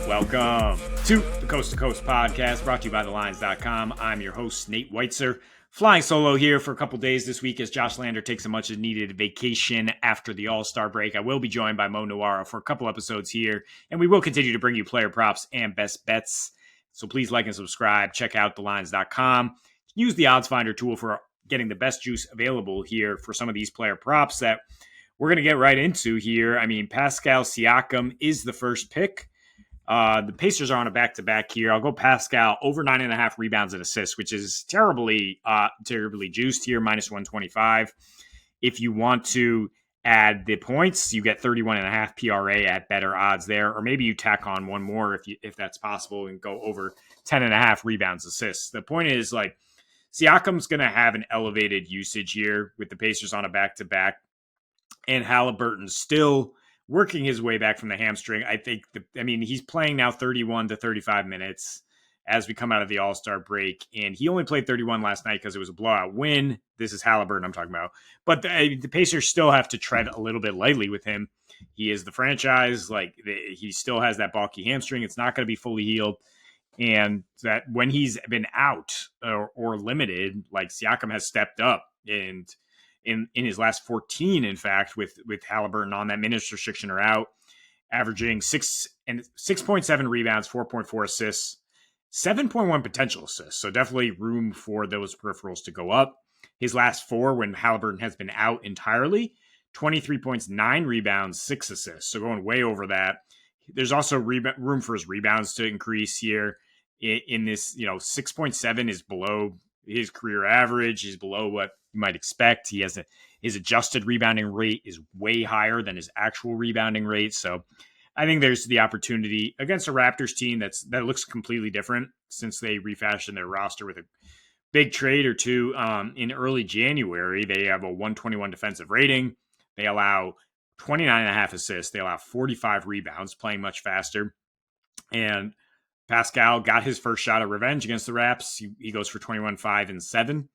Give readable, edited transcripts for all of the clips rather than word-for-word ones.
Welcome to the Coast to Coast podcast brought to you by thelines.com. I'm your host, Nate Weitzer, flying solo here for a couple days this week as Josh Lander takes a much needed vacation after the All-Star break. I will be joined by Mo Nuara for a couple episodes here, and we will continue to bring you player props and best bets. So please like and subscribe. Check out thelines.com. Use the odds finder tool for getting the best juice available here for some of these player props that we're going to get right into here. I mean, Pascal Siakam is the first pick. The Pacers are on a back-to-back here. I'll go Pascal over 9.5 rebounds and assists, which is terribly juiced here, minus 125. If you want to add the points, you get 31.5 PRA at better odds there, or maybe you tack on one more if that's possible and go over 10.5 rebounds assists. The point is, like, Siakam's going to have an elevated usage here with the Pacers on a back-to-back, and Halliburton's still working his way back from the hamstring. I think, he's playing now 31 to 35 minutes as we come out of the All-Star break, and he only played 31 last night because it was a blowout win. This is Halliburton I'm talking about. But the Pacers still have to tread a little bit lightly with him. He is the franchise. He still has that bulky hamstring. It's not going to be fully healed. And that when he's been out or limited, like Siakam has stepped up and in his last 14, in fact, with Halliburton on that minutes restriction or out, averaging 6.7 rebounds, 4.4 assists, 7.1 potential assists. So definitely room for those peripherals to go up. His last four, when Halliburton has been out entirely, 23 points, 9 rebounds, 6 assists. So going way over that. There's also room for his rebounds to increase here. In this, 6.7 is below his career average, is below what you might expect. He has his adjusted rebounding rate is way higher than his actual rebounding rate. So I think there's the opportunity against a Raptors team that looks completely different since they refashioned their roster with a big trade or two in early January. They have a 121 defensive rating. They allow 29.5 assists. They allow 45 rebounds, playing much faster. And Pascal got his first shot at revenge against the Raps. He goes for 21, 5, and 7.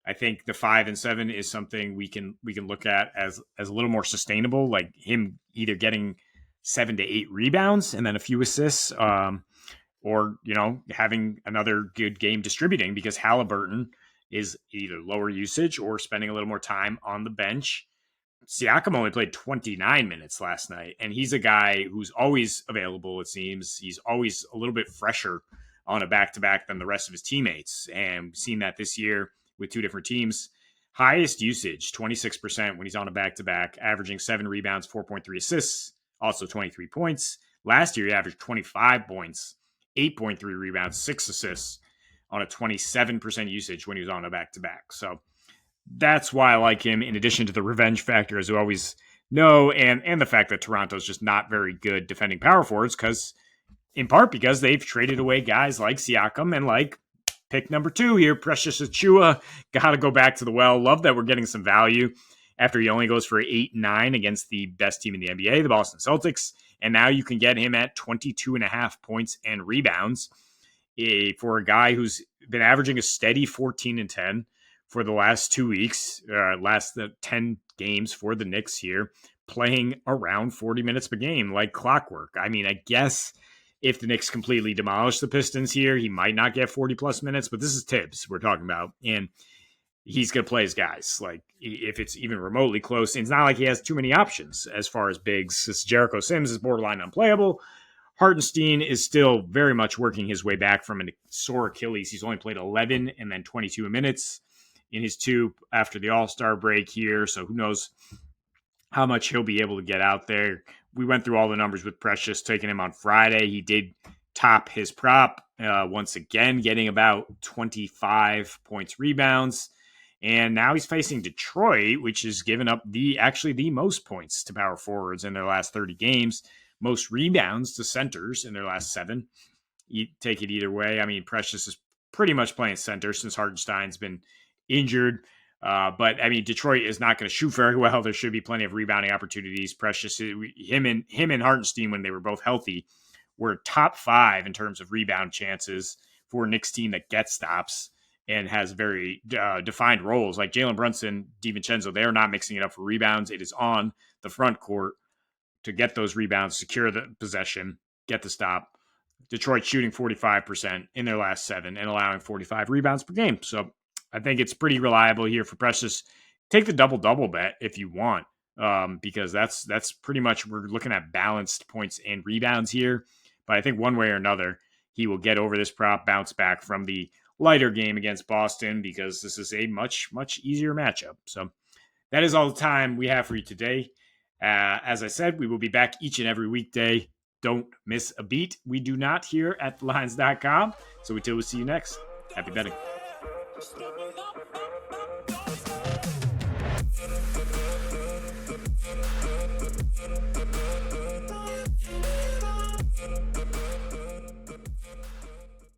I think the 5 and 7 is something we can look at as a little more sustainable, like him either getting 7 to 8 rebounds and then a few assists, or having another good game distributing, because Halliburton is either lower usage or spending a little more time on the bench. Siakam only played 29 minutes last night, and he's a guy who's always available, it seems. He's always a little bit fresher on a back-to-back than the rest of his teammates, and we've seen that this year with two different teams. Highest usage, 26% when he's on a back-to-back, averaging 7 rebounds, 4.3 assists, also 23 points. Last year, he averaged 25 points, 8.3 rebounds, 6 assists on a 27% usage when he was on a back-to-back. So that's why I like him, in addition to the revenge factor, as we always know, and the fact that Toronto's just not very good defending power forwards, in part because they've traded away guys like Siakam and like pick number 2 here, Precious Achiuwa. Got to go back to the well. Love that we're getting some value after he only goes for 8-9 against the best team in the NBA, the Boston Celtics. And now you can get him at 22.5 points and rebounds for a guy who's been averaging a steady 14 and 10 for the last 2 weeks, last 10 games for the Knicks here, playing around 40 minutes per game, like clockwork. I mean, I guess if the Knicks completely demolish the Pistons here, he might not get 40-plus minutes, but this is Tibbs we're talking about, and he's going to play his guys. Like, if it's even remotely close, it's not like he has too many options as far as bigs. This Jericho Sims is borderline unplayable. Hartenstein is still very much working his way back from a sore Achilles. He's only played 11 and then 22 minutes in his 2 after the All-Star break here, so who knows how much he'll be able to get out there. We went through all the numbers with Precious, taking him on Friday. He did top his prop once again, getting about 25 points, rebounds, and now he's facing Detroit, which has given up the most points to power forwards in their last 30 games, most rebounds to centers in their last 7. You take it either way. I mean, Precious is pretty much playing center since Hartenstein's been injured. But I mean, Detroit is not going to shoot very well. There should be plenty of rebounding opportunities. Precious, him and Hartenstein, when they were both healthy, were top 5 in terms of rebound chances for a Knicks team that gets stops and has very defined roles. Like Jalen Brunson, DiVincenzo, they're not mixing it up for rebounds. It is on the front court to get those rebounds, secure the possession, get the stop. Detroit shooting 45% in their last 7 and allowing 45 rebounds per game. So I think it's pretty reliable here for Precious. Take the double-double bet if you want, because that's pretty much, we're looking at balanced points and rebounds here. But I think one way or another, he will get over this prop, bounce back from the lighter game against Boston, because this is a much, much easier matchup. So that is all the time we have for you today. As I said, we will be back each and every weekday. Don't miss a beat. We do not here at thelines.com. So until we see you next, happy betting.